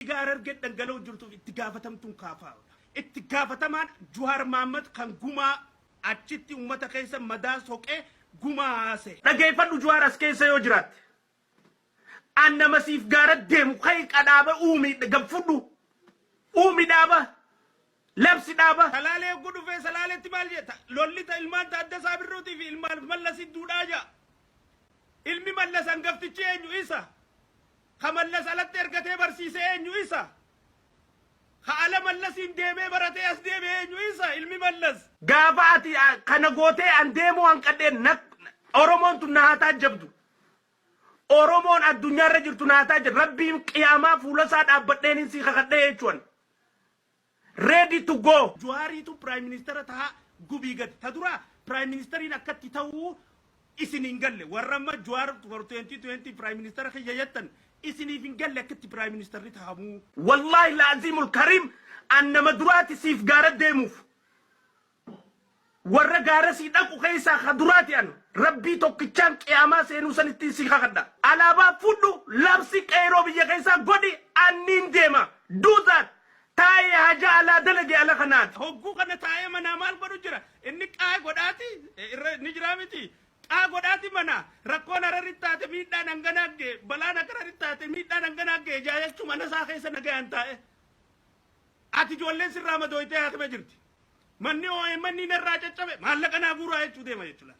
Garar get dangalo jirtu itti gaafatamtuun kaafaa. Itti gaafatamaan Juhar Mohammed kan gumaa achitti ummata keessa madaa soqee gumaa haase. Dhageeffadhu Juhar as keessa yoo jiraatte. Anna masiif gaara deemu kai qadaaba uumi gabfudhu. Uumi dhaaba. Labsi dhaaba. Salaalee gudu fee salaaleetti maal jetta? Lollita ilmaan Taaddasaa Birruutii fi ilmaan Mallasii duudhaa jaa. Ilmi Mallas hangaftichi eenyu isa? Kamallas alatti ergatee barsiisee eenyu isa? Haala Mallasiin deemee baratee as deemee eenyu isa? Ilmi Mallas. Gaafa ati kana gootee an deemuu hanqadheen Oromoon tun naataa jabdu. Oromoon addunyaarra jirtu naataa jabdu. Rabbiin qiyaamaa fuula isaa dhaabbadheen si kakadhee jechuun. Ready to go. Juhariitu Prime Minister ta'a gubii gadi. Tadura Prime Ministeriin akkatti ta'uu isin hin galle. Warra amma Juhar for 2020 Prime Minister kiyyayyattan. Isini fingalle akkatti Prime Minister ta'amu. Wallahi laazimul karim annama duraati siif gaara deemuuf. Warra gaara si dhaqu keessa khaduraati an rabbii tokkichaan qiyaamaa seenuu sanitti si kakadha. Alaabaa fudhu labsi qeeroo biyya keessa godi anniin deema. Do that. Taa'ee haja alaa dalage ala kanaati. Hogguu kana taa'ee manaa maal godhu jira? Inni qaa'ee godhaati ni jira miti. Godhaati mana rakkoon ararittaate miidhaan hanganaagge balaan akararittaate miidhaan hanganaagge jaayachuu mana isaa keessa nagayaan taa'e. Ati ijoolleen sirraa madooyitee haatame jirti. Manni OMN irraa caccabe maallaqa naa guuraa jechuu deema jechuudha.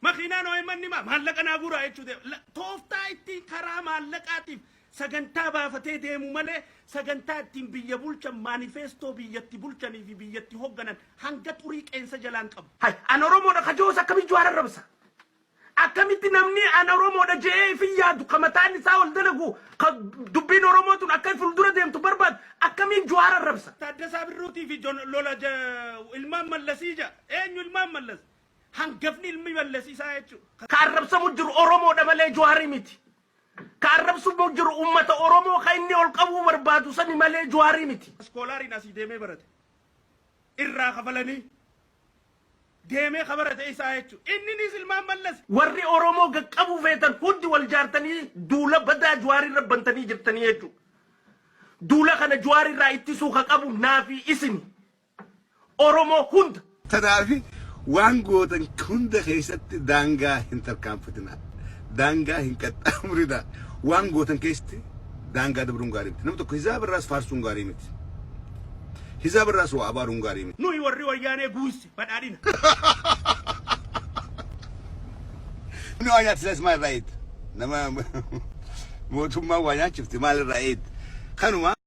Makiinaan OMN maallaqa naa guuraa jechuu deema. Tooftaa ittiin karaa maallaqaatiif sagantaa baafatee deemu malee sagantaa ittiin biyya bulchan manifestoo biyyatti bulchanii fi biyyatti hoogganan hanga xurii qeensa jalaan qabu. An Oromoodha kajoos akkamitti Juhar arrabsa. Akkamitti namni an Oromoodha jedhee fi yaadu kamataan isaa ol dalagu dubbiin Oromootun akka fuuldura deemtu barbaadu akkamiin Juhar arrabsa. Taaddasaa Birruutii fi lola ilmaan Mallasii jaa. Eenyu ilmaan Mallas? Hangafni ilmi Mallasii isaa jechuudha. Ka arrabsamu jiru Oromoodha malee Juharii miti. Karabsu bojur ummata Oromo kayni ol qabu barbaadu sani malee Juharii miti. Skolaariin asii deemee barate. Irraa kafalanii deemee kabarate isaa jechuudha. Inni ilmaan Mallas. Warri Oromoo qaqqabu feetan hundi wal jaartanii duula badaa Juharii rabbantanii jirtanii jechuudha. Duula kana Juharii irraa ittisuu qabu naafi isini. Oromoo hunda. Tanaafi waan gootan hunda keessatti daangaa hin tarkaanfatinaa. Daangaa hin qaxxaamurida waan gootan keessatti daangaa dabruun gaarii miti. Namni tokko hisaaba irraas faarsuun gaarii miti. Hisaaba irraas waa abaaruun gaarii miti. Nuyi warri wayyaanee guusse badhaadhina. Nu waa nyaachisa maal irraa eedda? Nama mootummaa waa nyaachifti maal irraa eedda? Kanuma